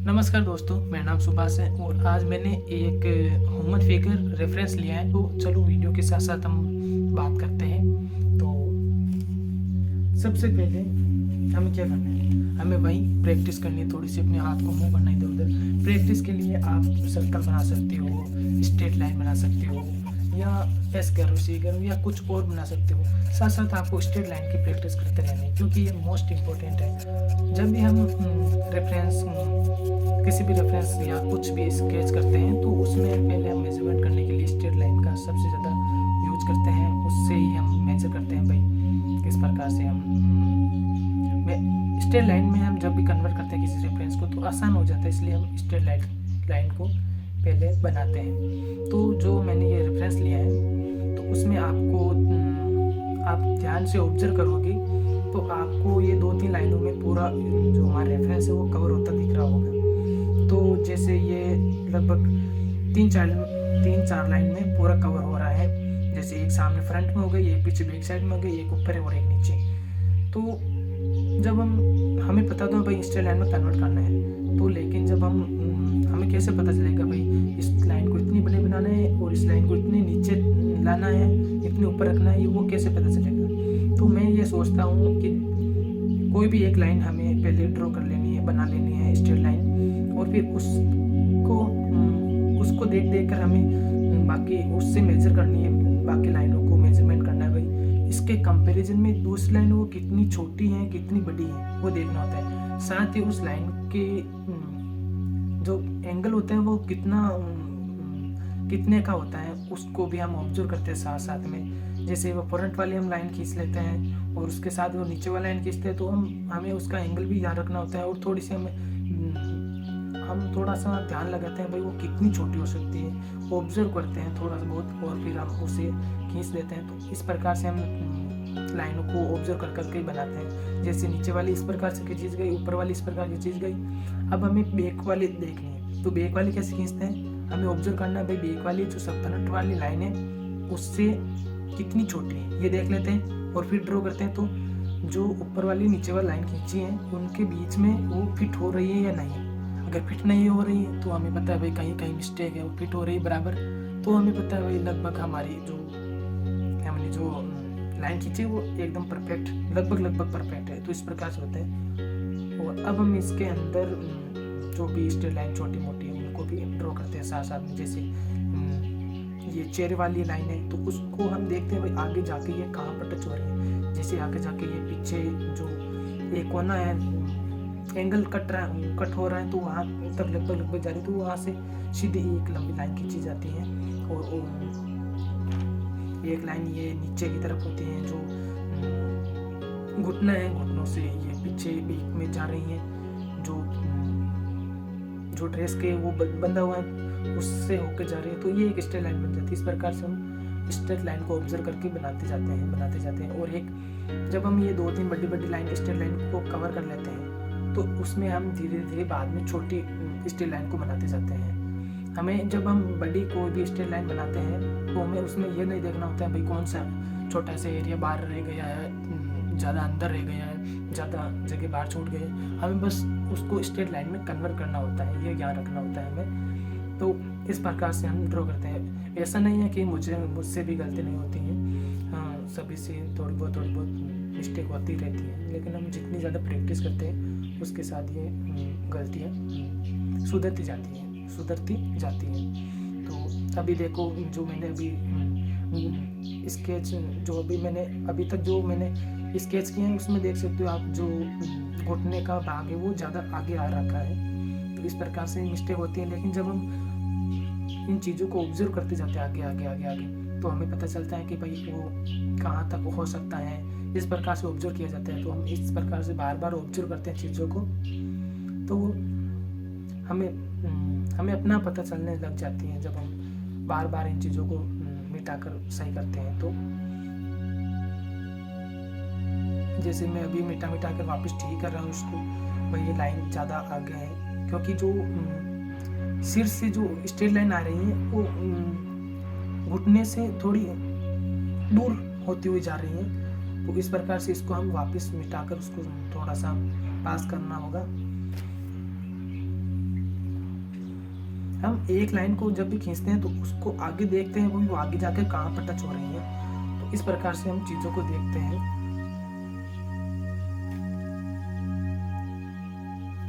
नमस्कार दोस्तों, मेरा नाम सुभाष है और आज मैंने एक ह्यूमन फिगर रेफरेंस लिया है। तो चलो वीडियो के साथ साथ हम बात करते हैं। तो सबसे पहले हमें क्या करना है, हमें वही प्रैक्टिस करनी है, थोड़ी सी अपने हाथ को मूव करना इधर उधर। प्रैक्टिस के लिए आप सर्कल बना सकते हो, स्ट्रेट लाइन बना सकते हो, या एस करो सी करो, या कुछ और बना सकते हो। साथ साथ आपको स्ट्रेट लाइन की प्रैक्टिस करते रहना है, क्योंकि ये मोस्ट इम्पोर्टेंट है। जब भी हम रेफरेंस किसी भी रेफरेंस या कुछ भी स्केच करते हैं तो उसमें पहले हम मेजरमेंट करने के लिए स्ट्रेट लाइन का सबसे ज़्यादा यूज करते हैं। उससे ही हम मेजर करते हैं भाई किस प्रकार से हम स्ट्रेट लाइन में हम जब भी कन्वर्ट करते हैं किसी रेफरेंस को तो आसान हो जाता है, इसलिए हम स्ट्रेट लाइन को पहले बनाते हैं। तो जो मैंने ये रेफरेंस लिया है तो उसमें आपको आप ध्यान से ऑब्जर्व करोगे तो आपको ये 2-3 लाइनों में पूरा जो हमारा रेफरेंस है वो कवर होता दिख रहा होगा। तो जैसे ये लगभग 3-4 लाइन में पूरा कवर हो रहा है। जैसे एक सामने फ्रंट में हो गई, एक पीछे बैक साइड में हो गई, एक ऊपर है और एक नीचे। तो जब हमें पता तो भाई स्ट्रेट लाइन में कन्वर्ट करना है, तो लेकिन जब हमें कैसे पता चलेगा भाई इस लाइन को इतनी बड़े बनाना है और इस लाइन को इतने नीचे लाना है, इतने ऊपर रखना है, वो कैसे पता चलेगा। तो मैं ये सोचता हूँ कि कोई भी एक लाइन हमें पहले ड्रॉ कर लेनी है, बना लेनी है स्ट्रेट लाइन, और फिर उसको देख कर हमें बाकी उससे मेजर करनी है, बाकी लाइनों को मेजरमेंट करना है भाई इसके कंपैरिजन में दूसरी लाइन वो कितनी छोटी है कितनी बड़ी है वो देखना होता है। साथ ही उस लाइन के जो एंगल होते हैं वो कितने का होता है उसको भी हम ऑब्जर्व करते हैं साथ साथ में। जैसे वो फ्रंट वाली हम लाइन खींच लेते हैं और उसके साथ वो नीचे वाला लाइन खींचते हैं, तो हमें उसका एंगल भी ध्यान रखना होता है और थोड़ी सी हम थोड़ा सा ध्यान लगाते हैं भाई वो कितनी छोटी हो सकती है, ऑब्जर्व करते हैं थोड़ा बहुत और फिर हम उसे खींच देते हैं। तो इस प्रकार से हम लाइनों को ऑब्जर्व कर करके बनाते हैं। जैसे नीचे वाली इस प्रकार से खींच गई, ऊपर वाली इस प्रकार की खींच गई। अब हमें बैक वाली देखनी है, तो बैक वाली कैसे खींचते हैं, हमें ऑब्जर्व करना है भाई बैक वाली जो फ्रंट वाली लाइन है उससे कितनी छोटी है ये देख लेते हैं और फिर ड्रॉ करते हैं। तो जो ऊपर वाली नीचे वाली लाइन खींची है उनके बीच में वो फिट हो रही है या नहीं। अगर फिट नहीं हो रही है तो हमें पता है भाई कहीं कहीं मिस्टेक है, वो फिट हो रही है बराबर, तो हमें पता है भाई लगभग हमने जो लाइन खींची वो एकदम परफेक्ट लगभग परफेक्ट है। तो इस प्रकार से होता है। और अब हम इसके अंदर जो भी स्ट्रेट लाइन छोटी मोटी है उनको भी ड्रॉ करते हैं साथ साथ में। जैसे ये चेहरे वाली लाइन है तो उसको हम देखते हैं भाई आगे जाके ये कहाँ पर टच हो रही है। जैसे आगे जाके ये पीछे जो एक कोना है एंगल कट हो रहा है तो वहाँ तक लगभग जा रही है, तो वहाँ से सीधी एक लंबी लाइन खींची जाती है। और एक लाइन ये नीचे की तरफ होती है जो घुटना है, घुटनों से ये पीछे बीच में जा रही है। जो ड्रेस के वो बंधा हुआ है उससे होकर जा रही है, तो ये एक स्ट्रेट लाइन बन जाती है। इस प्रकार से हम स्ट्रेट लाइन को ऑब्जर्व करके बनाते जाते हैं। और एक जब हम ये 2-3 बड़ी लाइन स्ट्रेट लाइन को कवर कर लेते हैं तो उसमें हम धीरे धीरे बाद में छोटी स्ट्रेट लाइन को बनाते जाते हैं। हमें जब हम बड़ी कोई भी स्ट्रेट लाइन बनाते हैं तो हमें उसमें ये नहीं देखना होता है भाई कौन सा छोटा सा एरिया बाहर रह गया है, ज़्यादा अंदर रह गया है, ज़्यादा जगह बाहर छूट गई है। हमें बस उसको स्ट्रेट लाइन में कन्वर्ट करना होता है, ये ज्ञान रखना होता है हमें। तो इस प्रकार से हम ड्रॉ करते हैं। ऐसा नहीं है कि मुझसे भी गलती नहीं होती है, हाँ सभी से थोड़ी बहुत मिस्टेक होती रहती है, लेकिन हम जितनी ज़्यादा प्रैक्टिस करते हैं उसके साथ ये गलतियाँ सुधरती जाती हैं। तो अभी देखो जो मैंने अभी स्केच अभी तक जो मैंने स्केच किए हैं उसमें देख सकते हो आप जो घुटने का भाग है वो ज़्यादा आगे आ रखा है। तो इस प्रकार से मिस्टेक होती है, लेकिन जब हम इन चीज़ों को ऑब्जर्व करते जाते हैं आगे तो हमें पता चलता है कि भाई वो कहाँ तक हो सकता है। इस प्रकार से ऑब्जर्व किया जाता है। तो हम इस प्रकार से बार बार ऑब्जर्व करते हैं चीज़ों को, तो हमें अपना पता चलने लग जाती है। जब हम बार बार इन चीज़ों को मिटाकर सही करते हैं, तो जैसे मैं अभी मिटा कर वापस ठीक कर रहा हूँ उसको, भाई ये लाइन ज़्यादा आगे है क्योंकि जो सिर से जो स्ट्रेट लाइन आ रही है वो घुटने से थोड़ी दूर होती हुई जा रही है। तो इस प्रकार से इसको हम वापस मिटाकर उसको थोड़ा सा पास करना होगा। हम एक लाइन को जब भी खींचते हैं तो उसको आगे देखते हैं वो आगे जाके कहाँ पर टच हो रही है। तो इस प्रकार से हम चीज़ों को देखते हैं।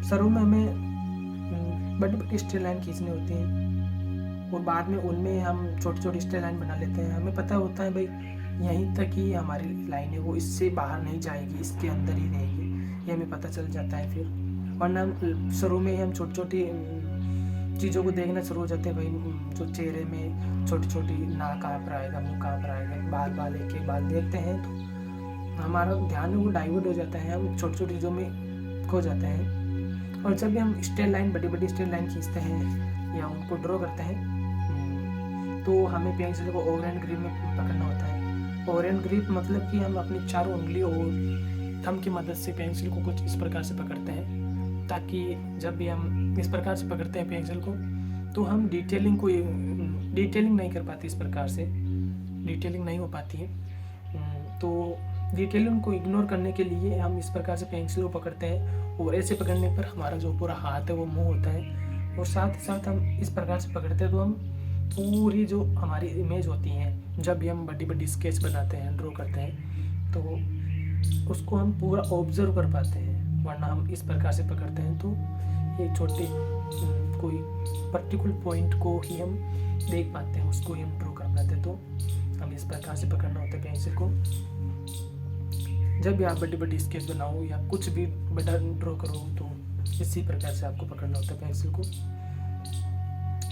शुरू में हमें बड़ी बड़ी स्ट्रेट लाइन खींचनी होती है और बाद में उनमें हम छोटी छोटी स्ट्रेट लाइन बना लेते हैं। हमें पता होता है भाई यहीं तक ही हमारी लाइन है, वो इससे बाहर नहीं जाएगी, इसके अंदर ही रहेगी, ये हमें पता चल जाता है फिर। वरना शुरू में ही हम छोटी छोटी चीज़ों को देखना शुरू हो जाते हैं। भाई जो चेहरे में छोटी छोटी नाक कहाँ पर आएगा, मुँह कहाँ पर आएगा, बाल एक एक बाल देखते हैं तो हमारा ध्यान वो डाइवर्ट हो जाता है, हम छोटी छोटी चीज़ों में खो जाते हैं। और जब भी हम स्ट्रेट लाइन बड़ी बड़ी स्ट्रेट लाइन खींचते हैं या उनको ड्रॉ करते हैं तो हमें पेंसिल को ओवर एंड ग्रिप में पकड़ना होता है। ओवर एंड ग्रिप मतलब कि हम अपनी चारों उंगली और थंब की मदद से पेंसिल को कुछ इस प्रकार से पकड़ते हैं, ताकि जब भी हम इस प्रकार से पकड़ते हैं पेंसिल को तो हम डिटेलिंग नहीं कर पाते, इस प्रकार से डिटेलिंग नहीं हो पाती है। तो डिटेलिंग को इग्नोर करने के लिए हम इस प्रकार से पेंसिल को पकड़ते हैं और ऐसे पकड़ने पर हमारा जो पूरा हाथ है वो मूव होता है। और साथ ही साथ हम इस प्रकार से पकड़ते हैं तो हम पूरी जो हमारी इमेज होती हैं, जब भी हम बड़ी बड़ी स्केच बनाते हैं, ड्रॉ करते हैं, तो उसको हम पूरा ऑब्जर्व कर पाते हैं। वरना हम इस प्रकार से पकड़ते हैं तो एक छोटे कोई पर्टिकुलर पॉइंट को ही हम देख पाते हैं, उसको ही हम ड्रॉ कर पाते हैं। तो हमें इस प्रकार से पकड़ना होता है पेंसिल को। जब भी आप बड़ी बड़ी स्केच बनाओ या कुछ भी बड़ा ड्रॉ करो तो इसी प्रकार से आपको पकड़ना होता है पेंसिल को।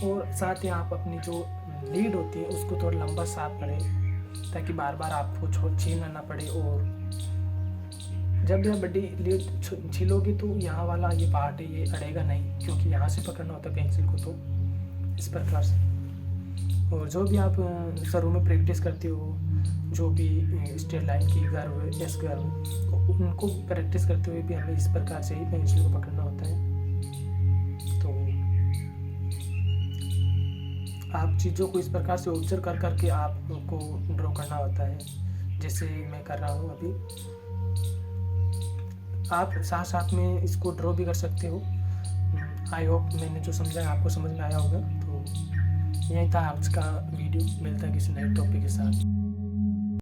और साथ ही आप अपनी जो लीड होती है उसको थोड़ा लंबा साफ करें, ताकि बार बार आपको छीलना ना पड़े। और जब भी आप बड़ी लीड छीलोगे तो यहाँ वाला ये पार्ट है ये अड़ेगा नहीं, क्योंकि यहाँ से पकड़ना होता है पेंसिल को। तो इस प्रकार से। और जो भी आप शुरू में प्रैक्टिस करते हो, जो भी स्ट्रेट लाइन की कर्व, एस कर्व, उनको प्रैक्टिस करते हुए भी हमें इस प्रकार से ही पेंसिल को पकड़ना होता है। तो आप चीज़ों को इस प्रकार से ऑब्जर्व कर करके आपको ड्रॉ करना होता है, जैसे मैं कर रहा हूँ अभी। आप साथ साथ में इसको ड्रॉ भी कर सकते हो। आई होप मैंने जो समझाया आपको समझ में आया होगा। तो यही था आज का वीडियो, मिलता है किसी नए टॉपिक के साथ।